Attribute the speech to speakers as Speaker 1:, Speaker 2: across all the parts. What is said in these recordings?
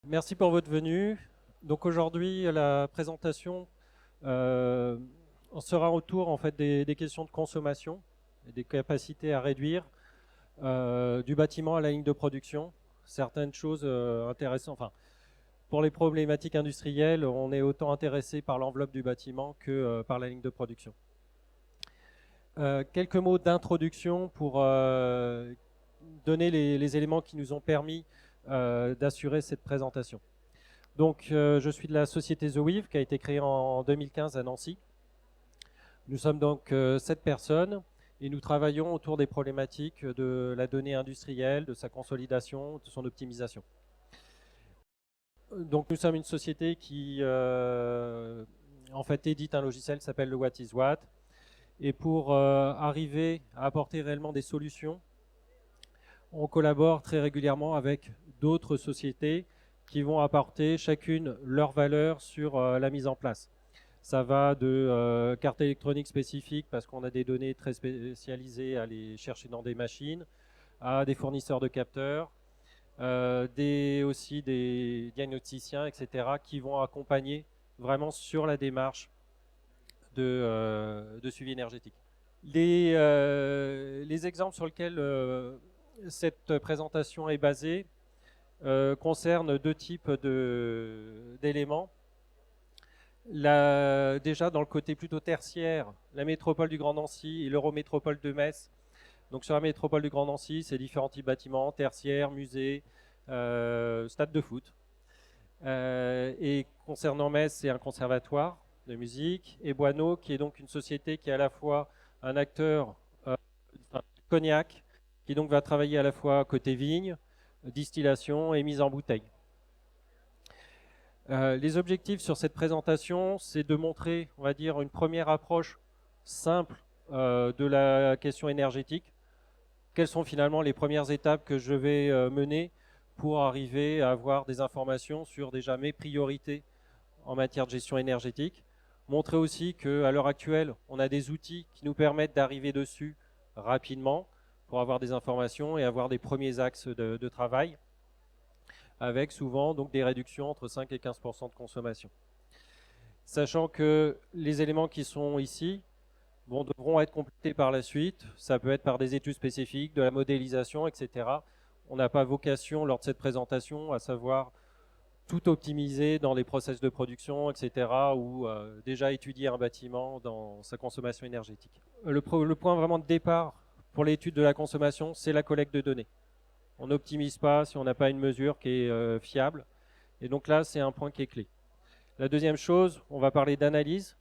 Speaker 1: Merci pour votre venue. Donc aujourd'hui, la présentation, on sera autour en fait des questions de consommation et des capacités à réduire du bâtiment à la ligne de production. Certaines choses intéressantes. Enfin, pour les problématiques industrielles, on est autant intéressé par l'enveloppe du bâtiment que par la ligne de production. Quelques mots d'introduction pour donner les éléments qui nous ont permis d'assurer cette présentation. Donc, je suis de la société The Weave qui a été créée en 2015 à Nancy. Nous sommes donc 7 personnes et nous travaillons autour des problématiques de la donnée industrielle, de sa consolidation, de son optimisation. Donc, nous sommes une société qui en fait édite un logiciel qui s'appelle le What is What. Et pour arriver à apporter réellement des solutions, on collabore très régulièrement avec d'autres sociétés qui vont apporter chacune leur valeur sur la mise en place. Ça va de cartes électroniques spécifiques parce qu'on a des données très spécialisées à aller chercher dans des machines, à des fournisseurs de capteurs, aussi des diagnosticiens, etc., qui vont accompagner vraiment sur la démarche de suivi énergétique. Les exemples sur lesquels cette présentation est basée concernent deux types d'éléments. Déjà dans le côté plutôt tertiaire, la métropole du Grand Nancy et l'Eurométropole de Metz. Donc sur la métropole du Grand Nancy, c'est différents types de bâtiments, tertiaires, musées, stades de foot. Et concernant Metz, c'est un conservatoire de musique, et Boineau, qui est donc une société qui est à la fois un acteur cognac, qui donc va travailler à la fois côté vigne, distillation et mise en bouteille. Les objectifs sur cette présentation, c'est de montrer, on va dire, une première approche simple de la question énergétique. Quelles sont finalement les premières étapes que je vais mener pour arriver à avoir des informations sur déjà mes priorités en matière de gestion énergétique. Montrer aussi qu'à l'heure actuelle, on a des outils qui nous permettent d'arriver dessus rapidement pour avoir des informations et avoir des premiers axes de travail, avec souvent donc des réductions entre 5 et 15% de consommation. Sachant que les éléments qui sont ici devront être complétés par la suite. Ça peut être par des études spécifiques, de la modélisation, etc. On n'a pas vocation lors de cette présentation à savoir tout optimiser dans les process de production, etc., ou déjà étudier un bâtiment dans sa consommation énergétique. Le point vraiment de départ pour l'étude de la consommation, c'est la collecte de données. On n'optimise pas si on n'a pas une mesure qui est fiable. Et donc là, c'est un point qui est clé. La deuxième chose, on va parler d'analyse,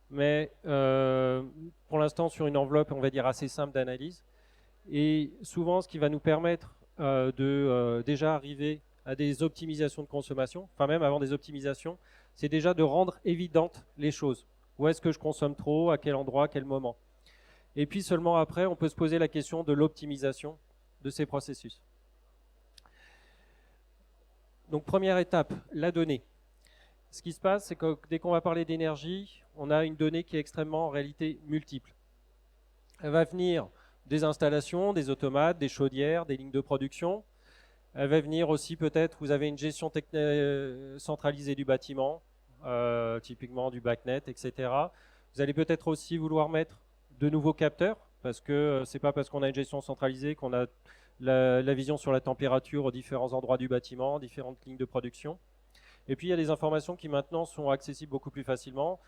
Speaker 1: mais pour l'instant sur une enveloppe, on va dire, assez simple d'analyse. Et souvent, ce qui va nous permettre de déjà arriver à des optimisations de consommation, enfin même avant des optimisations, c'est déjà de rendre évidentes les choses. Où est-ce que je consomme trop, à quel endroit, à quel moment. Et puis seulement après, on peut se poser la question de l'optimisation de ces processus. Donc première étape, la donnée. Ce qui se passe, c'est que dès qu'on va parler d'énergie, on a une donnée qui est extrêmement en réalité multiple. Elle va venir des installations, des automates, des chaudières, des lignes de production. Elle va venir aussi peut-être, vous avez une gestion centralisée du bâtiment, typiquement du BACnet, etc. Vous allez peut-être aussi vouloir mettre de nouveaux capteurs, parce que c'est pas parce qu'on a une gestion centralisée qu'on a la vision sur la température aux différents endroits du bâtiment, différentes lignes de production. Et puis il y a des informations qui maintenant sont accessibles beaucoup plus facilement.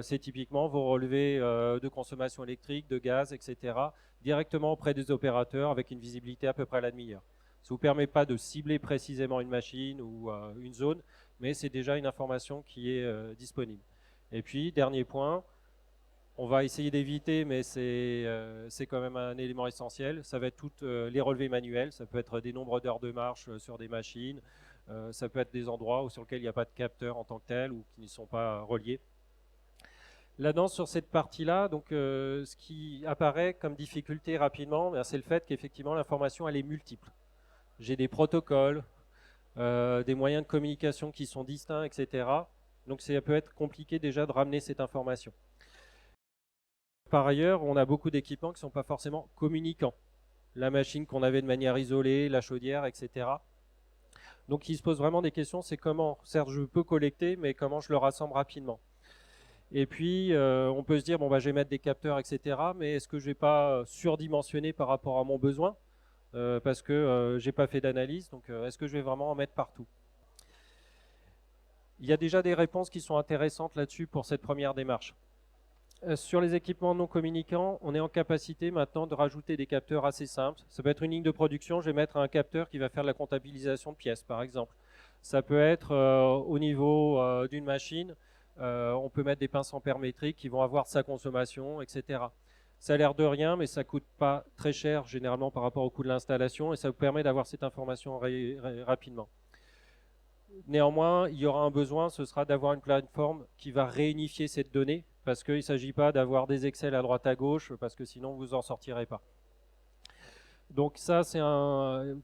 Speaker 1: C'est typiquement vos relevés de consommation électrique, de gaz, etc. directement auprès des opérateurs avec une visibilité à peu près à la demi-heure. Ça ne vous permet pas de cibler précisément une machine ou une zone, mais c'est déjà une information qui est disponible. Et puis, dernier point, on va essayer d'éviter, mais c'est quand même un élément essentiel, ça va être toutes les relevés manuels, ça peut être des nombres d'heures de marche sur des machines, ça peut être des endroits sur lesquels il n'y a pas de capteur en tant que tel ou qui ne sont pas reliés. Là-dedans, sur cette partie-là, donc ce qui apparaît comme difficulté rapidement, c'est le fait qu'effectivement l'information elle est multiple. J'ai des protocoles, des moyens de communication qui sont distincts, etc. Donc ça peut être compliqué déjà de ramener cette information. Par ailleurs, on a beaucoup d'équipements qui ne sont pas forcément communicants. La machine qu'on avait de manière isolée, la chaudière, etc. Donc il se pose vraiment des questions, c'est comment, certes je peux collecter, mais comment je le rassemble rapidement. Et puis on peut se dire, bon bah je vais mettre des capteurs, etc. Mais est-ce que je vais pas surdimensionner par rapport à mon besoin parce que j'ai pas fait d'analyse, donc est-ce que je vais vraiment en mettre partout? Il y a déjà des réponses qui sont intéressantes là-dessus pour cette première démarche. Sur les équipements non communicants, on est en capacité maintenant de rajouter des capteurs assez simples. Ça peut être une ligne de production, je vais mettre un capteur qui va faire de la comptabilisation de pièces, par exemple. Ça peut être au niveau d'une machine, on peut mettre des pinces ampères-métriques qui vont avoir sa consommation, etc. Ça a l'air de rien, mais ça ne coûte pas très cher généralement par rapport au coût de l'installation et ça vous permet d'avoir cette information rapidement. Néanmoins, il y aura un besoin, ce sera d'avoir une plateforme qui va réunifier cette donnée, parce qu'il ne s'agit pas d'avoir des Excel à droite à gauche, parce que sinon vous n'en sortirez pas. Donc ça, c'est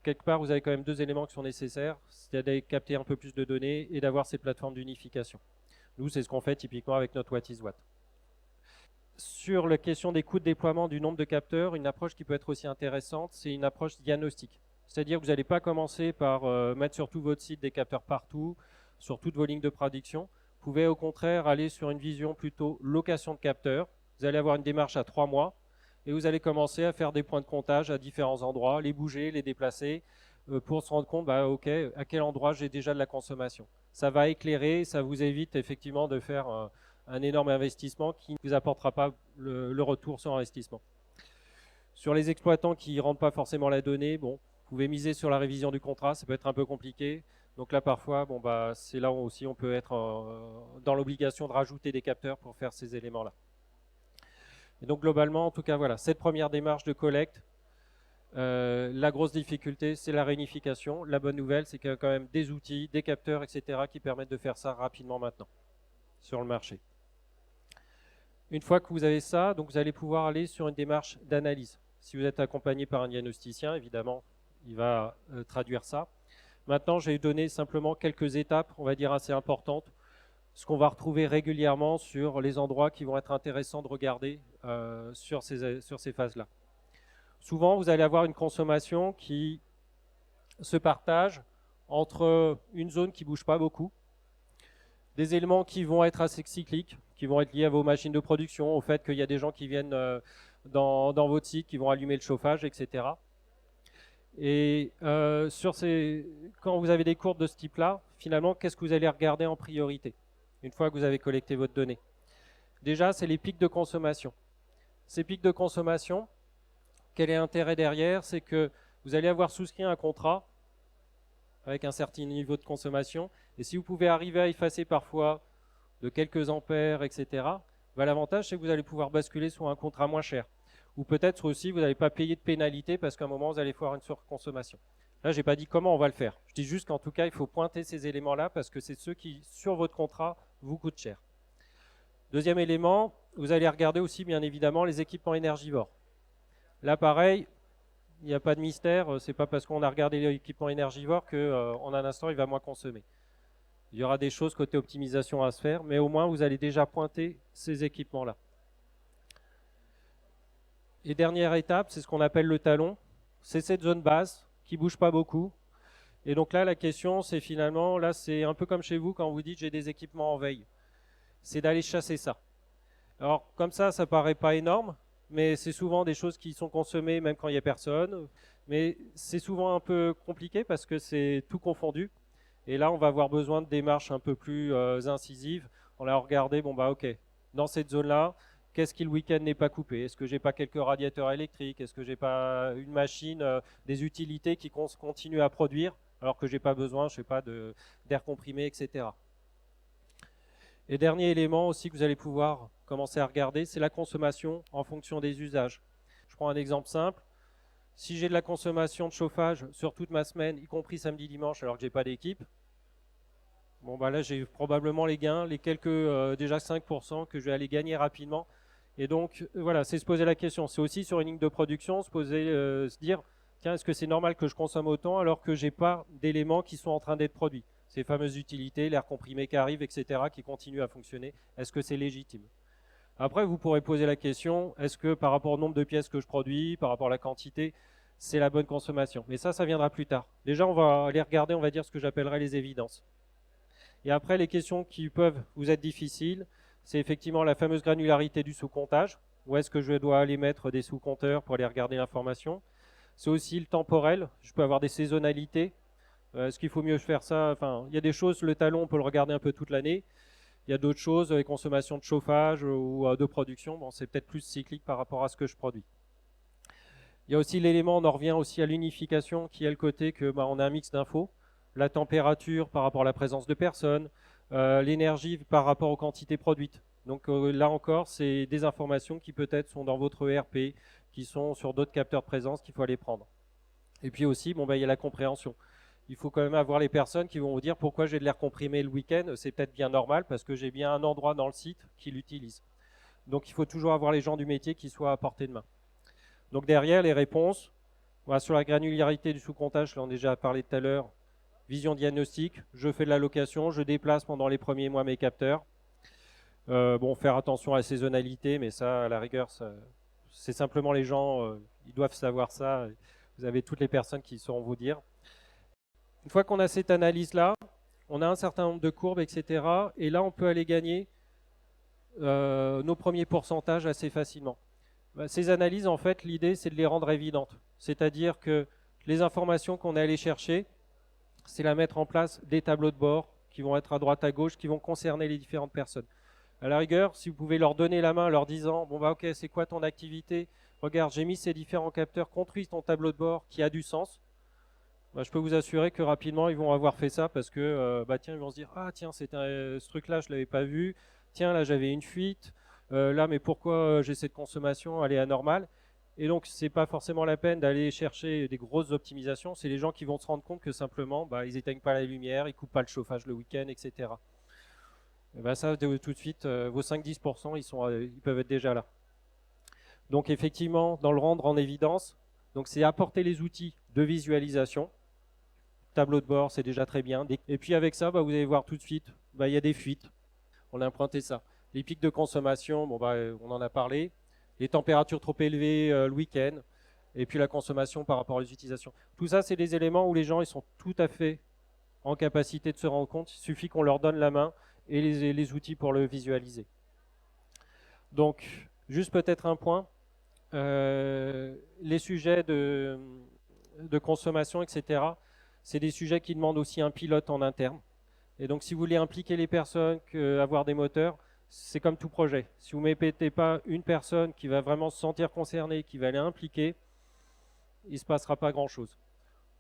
Speaker 1: quelque part, vous avez quand même deux éléments qui sont nécessaires, c'est de capter un peu plus de données et d'avoir ces plateformes d'unification. Nous, c'est ce qu'on fait typiquement avec notre What is What. Sur la question des coûts de déploiement du nombre de capteurs, une approche qui peut être aussi intéressante, c'est une approche diagnostique. C'est-à-dire que vous n'allez pas commencer par mettre sur tout votre site des capteurs partout, sur toutes vos lignes de production. Vous pouvez au contraire aller sur une vision plutôt location de capteurs. Vous allez avoir une démarche à 3 mois et vous allez commencer à faire des points de comptage à différents endroits, les bouger, les déplacer pour se rendre compte, bah, ok, à quel endroit j'ai déjà de la consommation. Ça va éclairer, ça vous évite effectivement de faire un énorme investissement qui ne vous apportera pas le retour sur investissement. Sur les exploitants qui ne rendent pas forcément la donnée, bon, vous pouvez miser sur la révision du contrat, ça peut être un peu compliqué. Donc là, parfois, bon, bah, c'est là où aussi on peut être dans l'obligation de rajouter des capteurs pour faire ces éléments-là. Et donc globalement, en tout cas, voilà, cette première démarche de collecte, la grosse difficulté, c'est la réunification. La bonne nouvelle, c'est qu'il y a quand même des outils, des capteurs, etc., qui permettent de faire ça rapidement maintenant sur le marché. Une fois que vous avez ça, donc vous allez pouvoir aller sur une démarche d'analyse. Si vous êtes accompagné par un diagnosticien, évidemment, il va traduire ça. Maintenant, j'ai donné simplement quelques étapes, on va dire assez importantes, ce qu'on va retrouver régulièrement sur les endroits qui vont être intéressants de regarder sur ces phases-là. Souvent, vous allez avoir une consommation qui se partage entre une zone qui ne bouge pas beaucoup, des éléments qui vont être assez cycliques, qui vont être liés à vos machines de production, au fait qu'il y a des gens qui viennent dans votre site, qui vont allumer le chauffage, etc. Et quand vous avez des courbes de ce type-là, finalement, qu'est-ce que vous allez regarder en priorité une fois que vous avez collecté votre donnée? Déjà, c'est les pics de consommation. Ces pics de consommation, quel est l'intérêt derrière? C'est que vous allez avoir souscrit un contrat avec un certain niveau de consommation, et si vous pouvez arriver à effacer parfois de quelques ampères, etc., bah, l'avantage, c'est que vous allez pouvoir basculer sur un contrat moins cher. Ou peut-être aussi, vous n'allez pas payer de pénalité parce qu'à un moment, vous allez avoir une surconsommation. Là, je n'ai pas dit comment on va le faire. Je dis juste qu'en tout cas, il faut pointer ces éléments-là parce que c'est ceux qui, sur votre contrat, vous coûtent cher. Deuxième élément, vous allez regarder aussi, bien évidemment, les équipements énergivores. Là, pareil, il n'y a pas de mystère. C'est pas parce qu'on a regardé l'équipement énergivore qu'en un instant, il va moins consommer. Il y aura des choses côté optimisation à se faire, mais au moins, vous allez déjà pointer ces équipements-là. Et dernière étape, c'est ce qu'on appelle le talon. C'est cette zone basse qui ne bouge pas beaucoup. Et donc là, la question, c'est finalement, là, c'est un peu comme chez vous quand vous dites j'ai des équipements en veille. C'est d'aller chasser ça. Alors, comme ça paraît pas énorme, mais c'est souvent des choses qui sont consommées même quand il n'y a personne. Mais c'est souvent un peu compliqué parce que c'est tout confondu. Et là, on va avoir besoin de démarches un peu plus incisives. On va regarder, bon bah ok, dans cette zone-là, qu'est-ce qui le week-end n'est pas coupé? Est-ce que j'ai pas quelques radiateurs électriques? Est-ce que j'ai pas une machine, des utilités qui continuent à produire alors que j'ai pas besoin, je sais pas, d'air comprimé, etc. Et dernier élément aussi que vous allez pouvoir commencer à regarder, c'est la consommation en fonction des usages. Je prends un exemple simple. Si j'ai de la consommation de chauffage sur toute ma semaine, y compris samedi, dimanche, alors que j'ai pas d'équipe, bon bah là j'ai probablement les gains, les quelques déjà 5% que je vais aller gagner rapidement. Et donc voilà, c'est se poser la question. C'est aussi sur une ligne de production, se dire, tiens, est-ce que c'est normal que je consomme autant alors que j'ai pas d'éléments qui sont en train d'être produits? Ces fameuses utilités, l'air comprimé qui arrive, etc., qui continuent à fonctionner, est-ce que c'est légitime? Après, vous pourrez poser la question, est-ce que par rapport au nombre de pièces que je produis, par rapport à la quantité, c'est la bonne consommation. Mais ça viendra plus tard. Déjà, on va aller regarder, on va dire ce que j'appellerais les évidences. Et après, les questions qui peuvent vous être difficiles, c'est effectivement la fameuse granularité du sous-comptage. Où est-ce que je dois aller mettre des sous-compteurs pour aller regarder l'information? C'est aussi le temporel. Je peux avoir des saisonnalités. Est-ce qu'il faut mieux faire ça? Enfin, il y a des choses, le talon, on peut le regarder un peu toute l'année. Il y a d'autres choses, les consommations de chauffage ou de production. Bon, c'est peut-être plus cyclique par rapport à ce que je produis. Il y a aussi l'élément, on en revient aussi à l'unification, qui est le côté que on a un mix d'infos. La température par rapport à la présence de personnes, l'énergie par rapport aux quantités produites. Donc là encore, c'est des informations qui peut-être sont dans votre ERP, qui sont sur d'autres capteurs de présence qu'il faut aller prendre. Et puis aussi, il y a la compréhension. Il faut quand même avoir les personnes qui vont vous dire pourquoi j'ai de l'air comprimé le week-end. C'est peut-être bien normal parce que j'ai bien un endroit dans le site qui l'utilise. Donc il faut toujours avoir les gens du métier qui soient à portée de main. Donc derrière, les réponses, sur la granularité du sous-comptage, là on a déjà parlé tout à l'heure, vision diagnostique, je fais de l'allocation, je déplace pendant les premiers mois mes capteurs. Faire attention à la saisonnalité, mais ça, à la rigueur, c'est simplement les gens, ils doivent savoir ça. Vous avez toutes les personnes qui sauront vous dire. Une fois qu'on a cette analyse-là, on a un certain nombre de courbes, etc. Et là, on peut aller gagner nos premiers pourcentages assez facilement. Ces analyses, en fait, l'idée, c'est de les rendre évidentes. C'est-à-dire que les informations qu'on est allé chercher, c'est la mettre en place des tableaux de bord qui vont être à droite, à gauche, qui vont concerner les différentes personnes. À la rigueur, si vous pouvez leur donner la main, leur disant, ok, c'est quoi ton activité? Regarde, j'ai mis ces différents capteurs, construis ton tableau de bord qui a du sens. Je peux vous assurer que rapidement, ils vont avoir fait ça parce que, ils vont se dire, ah tiens, ce truc-là, je ne l'avais pas vu. Tiens, là, j'avais une fuite. Là, mais pourquoi j'ai cette consommation? Elle est anormale. Et donc, ce n'est pas forcément la peine d'aller chercher des grosses optimisations. C'est les gens qui vont se rendre compte que simplement, ils n'éteignent pas la lumière, ils ne coupent pas le chauffage le week-end, etc. Et ça, tout de suite, vos 5-10%, ils peuvent être déjà là. Donc, effectivement, dans le rendre en évidence, c'est apporter les outils de visualisation. Tableau de bord, c'est déjà très bien. Et puis, avec ça, vous allez voir tout de suite, il y a des fuites. On a emprunté ça. Les pics de consommation, on en a parlé. Les températures trop élevées le week-end. Et puis la consommation par rapport aux utilisations. Tout ça, c'est des éléments où les gens ils sont tout à fait en capacité de se rendre compte. Il suffit qu'on leur donne la main et les outils pour le visualiser. Donc, juste peut-être un point. Les sujets de consommation, etc., c'est des sujets qui demandent aussi un pilote en interne. Et donc, si vous voulez impliquer les personnes, avoir des moteurs, c'est comme tout projet. Si vous ne mettez pas une personne qui va vraiment se sentir concernée, qui va les impliquer, il ne se passera pas grand-chose.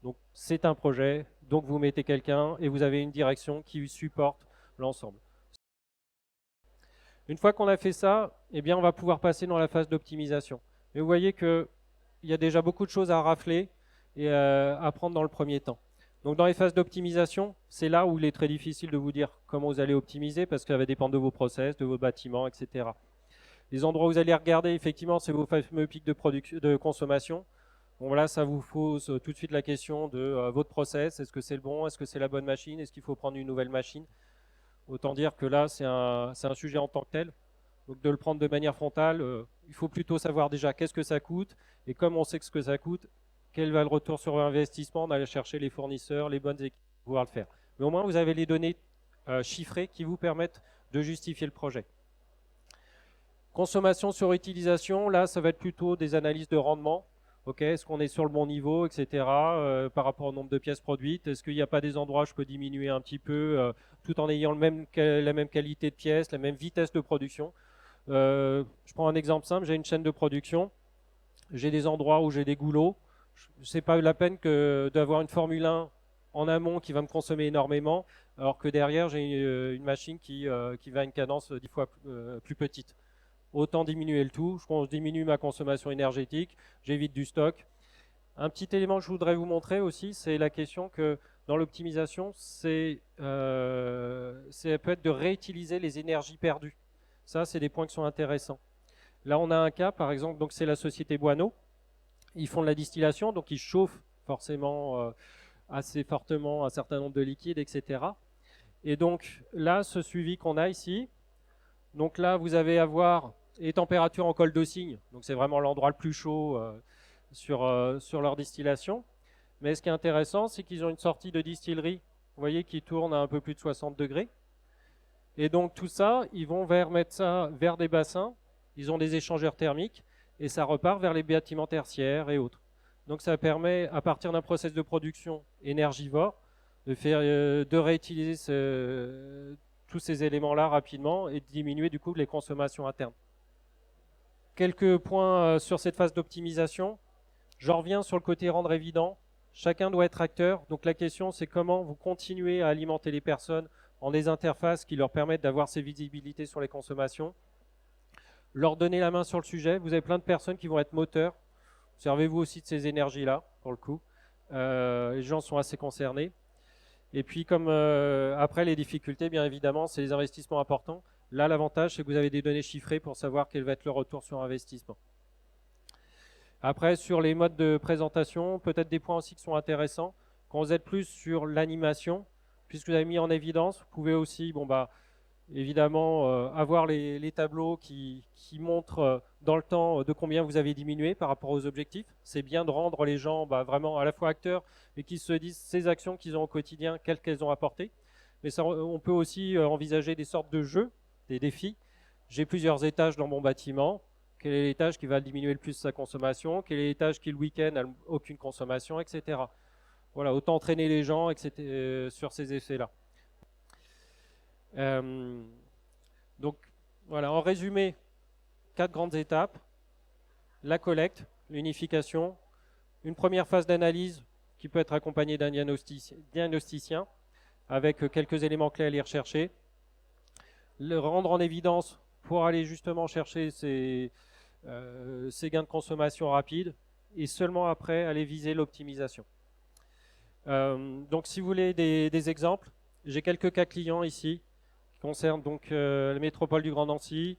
Speaker 1: Donc, c'est un projet, donc vous mettez quelqu'un et vous avez une direction qui supporte l'ensemble. Une fois qu'on a fait ça, on va pouvoir passer dans la phase d'optimisation. Et vous voyez qu'il y a déjà beaucoup de choses à rafler et à prendre dans le premier temps. Donc dans les phases d'optimisation, c'est là où il est très difficile de vous dire comment vous allez optimiser parce que ça va dépendre de vos process, de vos bâtiments, etc. Les endroits où vous allez regarder, effectivement, c'est vos fameux pics de consommation. Là, ça vous pose tout de suite la question de votre process. Est-ce que c'est le bon? Est-ce que c'est la bonne machine? Est-ce qu'il faut prendre une nouvelle machine? Autant dire que là, c'est un sujet en tant que tel. Donc de le prendre de manière frontale, il faut plutôt savoir déjà qu'est-ce que ça coûte. Et comme on sait ce que ça coûte, quel va le retour sur investissement, d'aller chercher les fournisseurs, les bonnes équipes pour pouvoir le faire. Mais au moins, vous avez les données chiffrées qui vous permettent de justifier le projet. Consommation sur utilisation, là, ça va être plutôt des analyses de rendement. Est-ce qu'on est sur le bon niveau, etc. Par rapport au nombre de pièces produites? Est-ce qu'il n'y a pas des endroits où je peux diminuer un petit peu tout en ayant la même qualité de pièces, la même vitesse de production? Je prends un exemple simple, j'ai une chaîne de production, j'ai des endroits où j'ai des goulots. C'est pas la peine d'avoir une Formule 1 en amont qui va me consommer énormément, alors que derrière j'ai une machine qui va à une cadence 10 fois plus petite. Autant diminuer le tout, je diminue ma consommation énergétique, j'évite du stock. Un petit élément que je voudrais vous montrer aussi, c'est la question que dans l'optimisation, ça peut être de réutiliser les énergies perdues. Ça, c'est des points qui sont intéressants. Là, on a un cas, par exemple, donc c'est la société Boineau. Ils font de la distillation, donc ils chauffent forcément assez fortement un certain nombre de liquides, etc. Et donc là, ce suivi qu'on a ici, donc là, vous avez à voir les températures en col d'Ossigne, donc c'est vraiment l'endroit le plus chaud sur leur distillation. Mais ce qui est intéressant, c'est qu'ils ont une sortie de distillerie, vous voyez, qui tourne à un peu plus de 60 degrés. Et donc tout ça, ils vont mettre ça vers des bassins, ils ont des échangeurs thermiques, et ça repart vers les bâtiments tertiaires et autres. Donc ça permet, à partir d'un process de production énergivore, de réutiliser tous ces éléments-là rapidement et de diminuer du coup les consommations internes. Quelques points sur cette phase d'optimisation. J'en reviens sur le côté rendre évident. Chacun doit être acteur. Donc la question, c'est comment vous continuez à alimenter les personnes en des interfaces qui leur permettent d'avoir ces visibilités sur les consommations. Leur donner la main sur le sujet. Vous avez plein de personnes qui vont être moteurs. Servez-vous aussi de ces énergies-là, pour le coup. Les gens sont assez concernés. Et puis, comme après, les difficultés, bien évidemment, c'est les investissements importants. Là, l'avantage, c'est que vous avez des données chiffrées pour savoir quel va être le retour sur investissement. Après, sur les modes de présentation, peut-être des points aussi qui sont intéressants. Quand vous êtes plus sur l'animation, puisque vous avez mis en évidence, vous pouvez aussi, évidemment, avoir les tableaux qui montrent dans le temps de combien vous avez diminué par rapport aux objectifs. C'est bien de rendre les gens vraiment à la fois acteurs, mais qui se disent ces actions qu'ils ont au quotidien, quelles qu'elles ont apportées. Mais ça, on peut aussi envisager des sortes de jeux, des défis. J'ai plusieurs étages dans mon bâtiment. Quel est l'étage qui va diminuer le plus sa consommation? Quel est l'étage qui, le week-end, n'a aucune consommation, etc. Voilà, autant entraîner les gens sur ces effets-là. Donc, voilà, en résumé, 4 grandes étapes. La collecte, l'unification, une première phase d'analyse qui peut être accompagnée d'un diagnosticien avec quelques éléments clés à aller rechercher. Le rendre en évidence pour aller justement chercher ces gains de consommation rapides et seulement après aller viser l'optimisation. Donc si vous voulez des exemples, j'ai quelques cas clients ici qui concernent donc la métropole du Grand Nancy,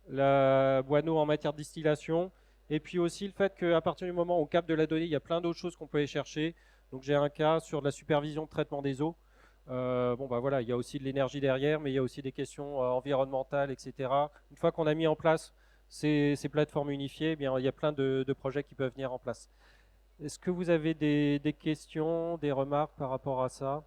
Speaker 1: la Boineau en matière de distillation, et puis aussi le fait qu'à partir du moment où on capte de la donnée, il y a plein d'autres choses qu'on peut aller chercher. Donc j'ai un cas sur de la supervision de traitement des eaux. Voilà, il y a aussi de l'énergie derrière, mais il y a aussi des questions environnementales, etc. Une fois qu'on a mis en place ces plateformes unifiées, eh bien, il y a plein de projets qui peuvent venir en place. Est-ce que vous avez des questions, des remarques par rapport à ça ?